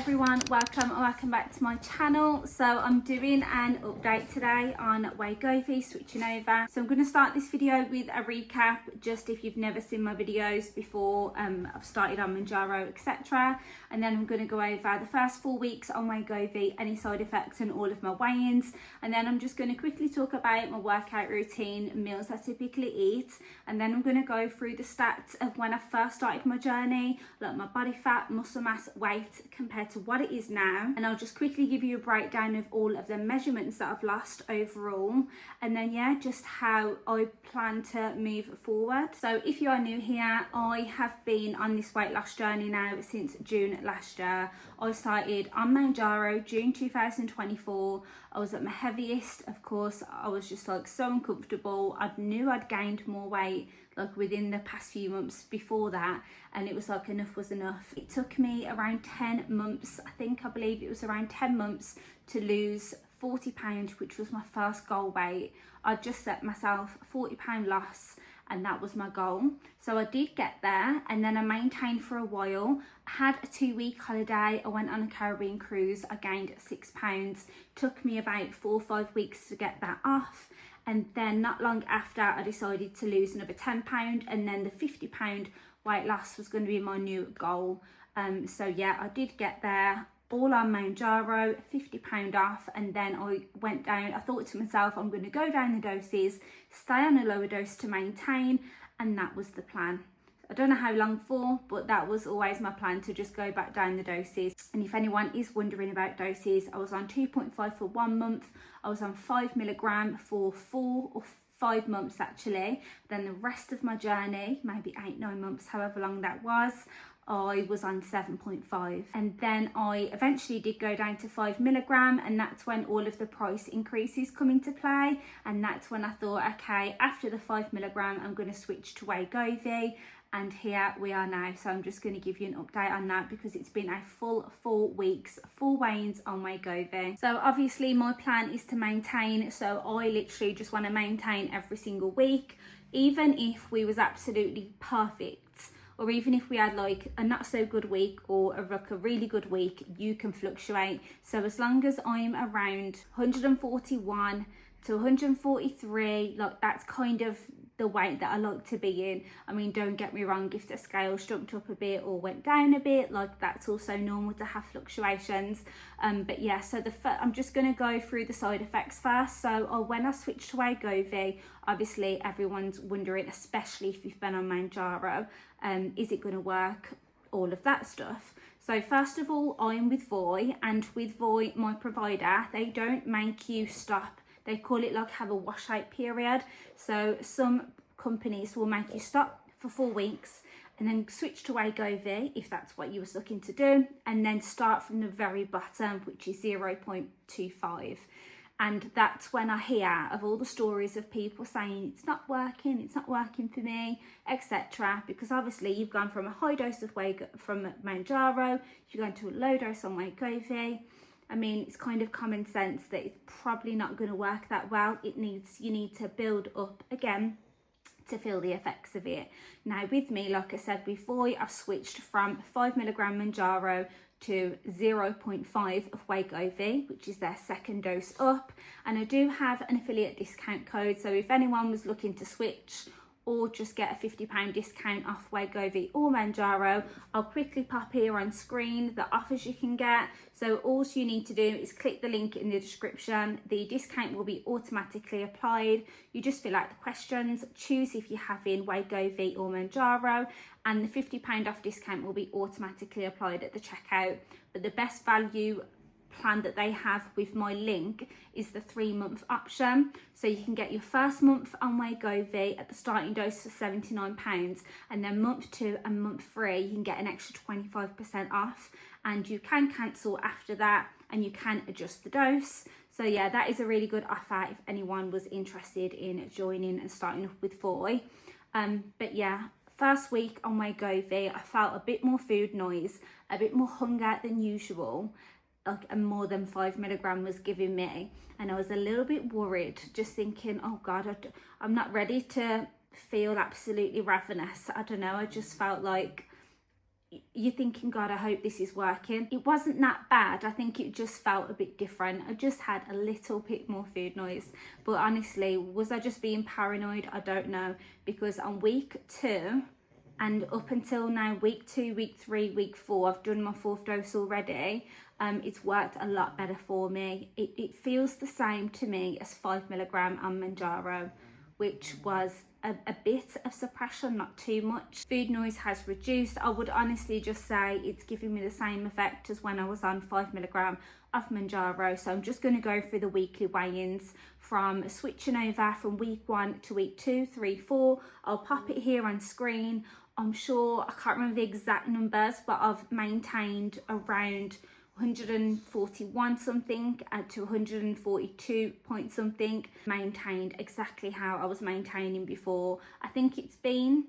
everyone, welcome back to my channel. So I'm doing an update today on Wegovy, switching over. So I'm going to start this video with a recap, just if you've never seen my videos before. I've started on mounjaro, etc. And then I'm going to go over the first 4 weeks on Wegovy, any side effects and all of my weigh-ins. And then I'm just going to quickly talk about my workout routine, meals I typically eat. And then I'm going to go through the stats of when I first started my journey, like my body fat, muscle mass, weight compared to what it is now. And I'll just quickly give you a breakdown of all of the measurements that I've lost overall. And then yeah, just how I plan to move forward. So if you are new here, I have been on this weight loss journey now since June last year. I started on mounjaro June 2024. I was at my heaviest, of course. I was just like so uncomfortable. I knew I'd gained more weight like within the past few months before that, and it was like enough was enough. It took me around 10 months, I believe it was around 10 months to lose 40 pounds, which was my first goal weight. I just set myself 40 pound loss, and that was my goal. So I did get there, and then I maintained for a while. I had a 2-week holiday. I went on a Caribbean cruise. I gained 6 pounds. Took me about 4 or 5 weeks to get that off. And then not long after, I decided to lose another 10 pound, and then the 50 pound weight loss was going to be my new goal. So yeah, I did get there, all on mounjaro, 50 pound off. And then I went down. I thought to myself, I'm going to go down the doses, stay on a lower dose to maintain, and that was the plan. I don't know how long for, but that was always my plan, to just go back down the doses. And if anyone is wondering about doses, I was on 2.5 for 1 month. I was on 5 milligram for 4 or 5 months actually. Then the rest of my journey, maybe 8-9 months, however long that was, I was on 7.5. And then I eventually did go down to 5 milligram, and that's when all of the price increases come into play. And that's when I thought, okay, after the 5 milligram, I'm going to switch to Wegovy. And here we are now. So I'm just going to give you an update on that, because it's been a full 4 weeks, 4 weigh-ins on Wegovy. So obviously my plan is to maintain. So I literally just want to maintain every single week. Even if we was absolutely perfect, or even if we had like a not so good week or a really good week, you can fluctuate. So as long as I'm around 141 to 143, like that's kind of the weight that I like to be in. I mean, don't get me wrong, if the scales jumped up a bit or went down a bit, like that's also normal to have fluctuations. But yeah, so I'm just going to go through the side effects first. So when I switched to Wegovy, obviously everyone's wondering, especially if you've been on mounjaro, is it going to work, all of that stuff. So first of all, I'm with Voi, and with Voi, my provider, they don't make you stop. They call it like have a washout period. So some companies will make you stop for 4 weeks and then switch to Wegovy if that's what you was looking to do, and then start from the very bottom, which is 0.25. And that's when I hear of all the stories of people saying it's not working for me, etc. Because obviously you've gone from a high dose of from mounjaro, you're going to a low dose on Wegovy. I mean, it's kind of common sense that it's probably not going to work that well. You need to build up again to feel the effects of it. Now with me, like I said before, I've switched from 5 milligram mounjaro to 0.5 of Wegovy, which is their second dose up. And I do have an affiliate discount code. So if anyone was looking to switch or just get a £50 discount off Wegovy or mounjaro, I'll quickly pop here on screen the offers you can get. So all you need to do is click the link in the description. The discount will be automatically applied. You just fill out the questions, choose if you're having Wegovy or mounjaro, and the £50 off discount will be automatically applied at the checkout. But the best value plan that they have with my link is the 3-month option. So you can get your first month on Wegovy at the starting dose for £79, and then month 2 and month 3 you can get an extra 25% off, and you can cancel after that, and you can adjust the dose. So yeah, that is a really good offer if anyone was interested in joining and starting up with Voi. But yeah, first week on Wegovy, I felt a bit more food noise, a bit more hunger than usual, like more than 5 milligram was giving me, and I was a little bit worried, just thinking, oh god, I'm not ready to feel absolutely ravenous. I don't know, I just felt like you're thinking, God, I hope this is working. It wasn't that bad. I think it just felt a bit different. I just had a little bit more food noise. But honestly, was I just being paranoid? I don't know. Because on week 2 and up until now, week 2, week 3, week 4, I've done my 4th dose already. It's worked a lot better for me. It feels the same to me as 5 milligram on mounjaro, which was a bit of suppression, not too much. Food noise has reduced. I would honestly just say it's giving me the same effect as when I was on 5 milligram of mounjaro. So I'm just going to go through the weekly weigh-ins from switching over from week 1 to week 2, 3, 4. I'll pop it here on screen. I'm sure, I can't remember the exact numbers, but I've maintained around 141 something to 142 point something, maintained exactly how I was maintaining before. I think it's been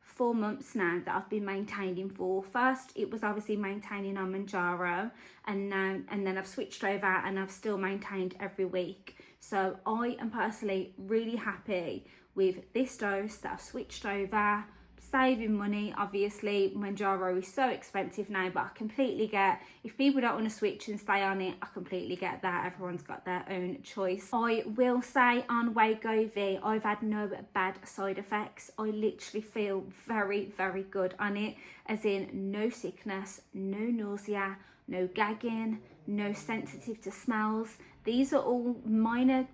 4 months now that I've been maintaining for. First it was obviously maintaining on mounjaro, and then I've switched over and I've still maintained every week. So I am personally really happy with this dose that I've switched over. Saving money, obviously. Mounjaro is so expensive now, but I completely get, if people don't want to switch and stay on it, I completely get that. Everyone's got their own choice. I will say on Wegovy, I've had no bad side effects. I literally feel very, very good on it, as in no sickness, no nausea, no gagging, no sensitive to smells. These are all minor,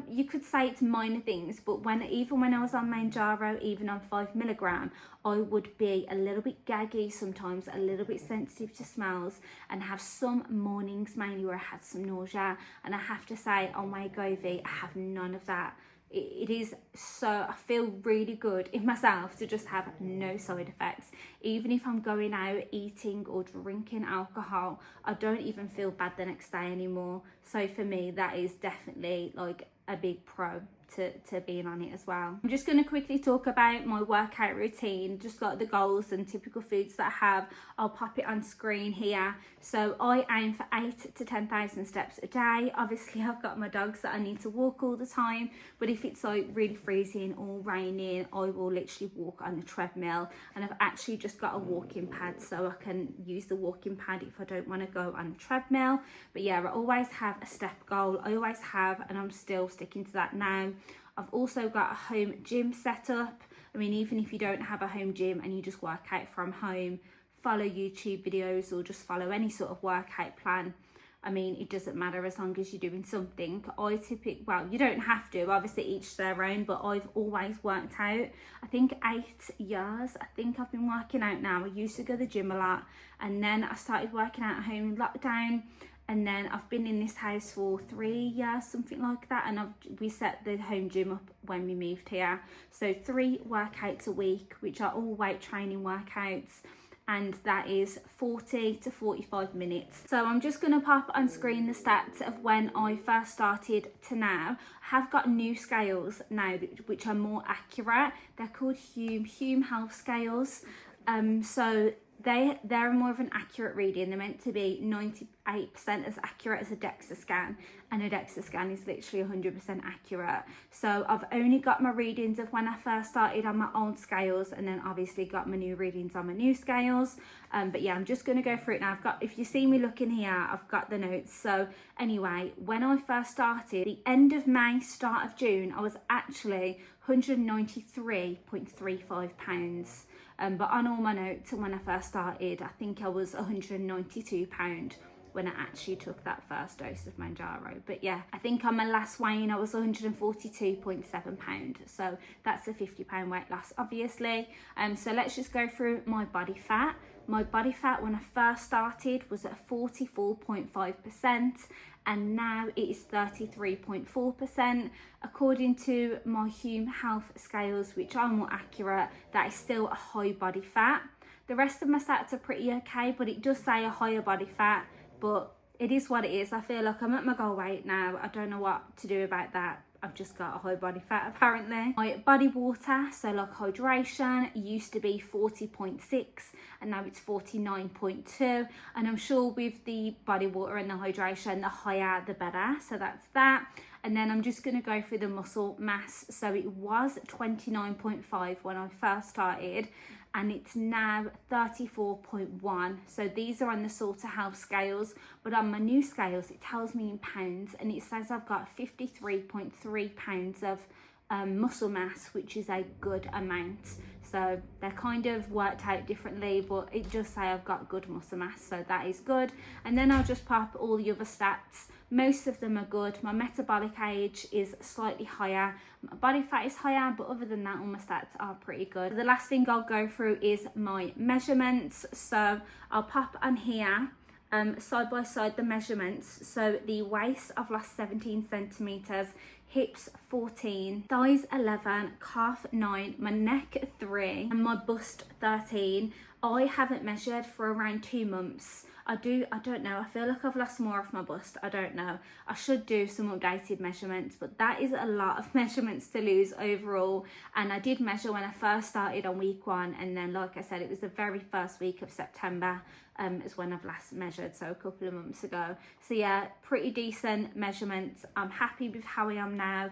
you could say it's minor things, but even when I was on mounjaro, even on 5 milligram, I would be a little bit gaggy sometimes, a little bit sensitive to smells, and have some mornings mainly where I had some nausea. And I have to say on Wegovy, I have none of that. It is so, I feel really good in myself to just have no side effects. Even if I'm going out eating or drinking alcohol, I don't even feel bad the next day anymore. So for me, that is definitely like a big pro to being on it as well. I'm just going to quickly talk about my workout routine, just like the goals and typical foods that I have. I'll pop it on screen here. So I aim for 8 to 10,000 steps a day. Obviously I've got my dogs that I need to walk all the time, but if it's like really freezing or raining, I will literally walk on the treadmill. And I've actually just got a walking pad, so I can use the walking pad if I don't want to go on the treadmill. But yeah, I always have a step goal. I always have, and I'm still sticking to that now. I've also got a home gym set up. I mean, even if you don't have a home gym and you just work out from home, follow YouTube videos or just follow any sort of workout plan. I mean, it doesn't matter as long as you're doing something. I typically, well, you don't have to, obviously each their own, but I've always worked out. I think 8 years, I think I've been working out now. I used to go to the gym a lot, and then I started working out at home in lockdown. And then I've been in this house for 3 years, something like that. And we set the home gym up when we moved here. So 3 workouts a week, which are all weight training workouts. And that is 40 to 45 minutes. So I'm just gonna pop on screen the stats of when I first started to now. I have got new scales now, which are more accurate. They're called Hume Health scales. So they're more of an accurate reading. They're meant to be 98% as accurate as a DEXA scan, and a DEXA scan is literally 100% accurate. So I've only got my readings of when I first started on my old scales, and then obviously got my new readings on my new scales. But yeah, I'm just going to go through it now. If you see me looking here, I've got the notes. So anyway, when I first started, the end of May, start of June, I was actually 193.35 pounds. But on all my notes when I first started, I think I was 192 pound when I actually took that first dose of mounjaro. But yeah, I think on my last weigh-in I was 142.7 pound. So that's a 50 pound weight loss, obviously. So let's just go through my body fat. My body fat when I first started was at 44.5%, and now it is 33.4%. According to my Hume Health scales, which are more accurate, that is still a high body fat. The rest of my stats are pretty okay, but it does say a higher body fat, but it is what it is. I feel like I'm at my goal weight now. I don't know what to do about that. I've just got a high body fat apparently. My body water, so like hydration, used to be 40.6 and now it's 49.2. And I'm sure with the body water and the hydration, the higher the better. So that's that. And then I'm just going to go through the muscle mass. So it was 29.5 when I first started, and it's now 34.1. So these are on the Salter Health scales, but on my new scales it tells me in pounds, and it says I've got 53.3 pounds of muscle mass, which is a good amount. So they're kind of worked out differently, but it does say I've got good muscle mass, so that is good. And then I'll just pop all the other stats. Most of them are good. My metabolic age is slightly higher, my body fat is higher, but other than that all my stats are pretty good. The last thing I'll go through is my measurements. So I'll pop on here side by side the measurements. So the waist I've lost 17 centimeters, hips 14, thighs 11, calf 9, my neck 3, and my bust 13. I haven't measured for around 2 months. I don't know, I feel like I've lost more of my bust. I don't know, I should do some updated measurements, but that is a lot of measurements to lose overall. And I did measure when I first started on week 1, and then like I said, it was the very first week of September is when I've last measured, so a couple of months ago. So yeah, pretty decent measurements. I'm happy with how I am now.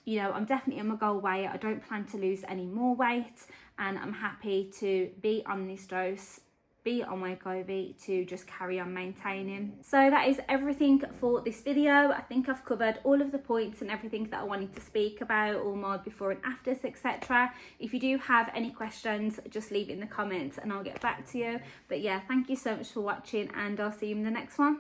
You know, I'm definitely on my goal weight. I don't plan to lose any more weight, and I'm happy to be on this dose, be on Wegovy, to just carry on maintaining. So that is everything for this video. I think I've covered all of the points and everything that I wanted to speak about, all my before and afters, etc. If you do have any questions, just leave it in the comments and I'll get back to you. But yeah, thank you so much for watching, and I'll see you in the next one.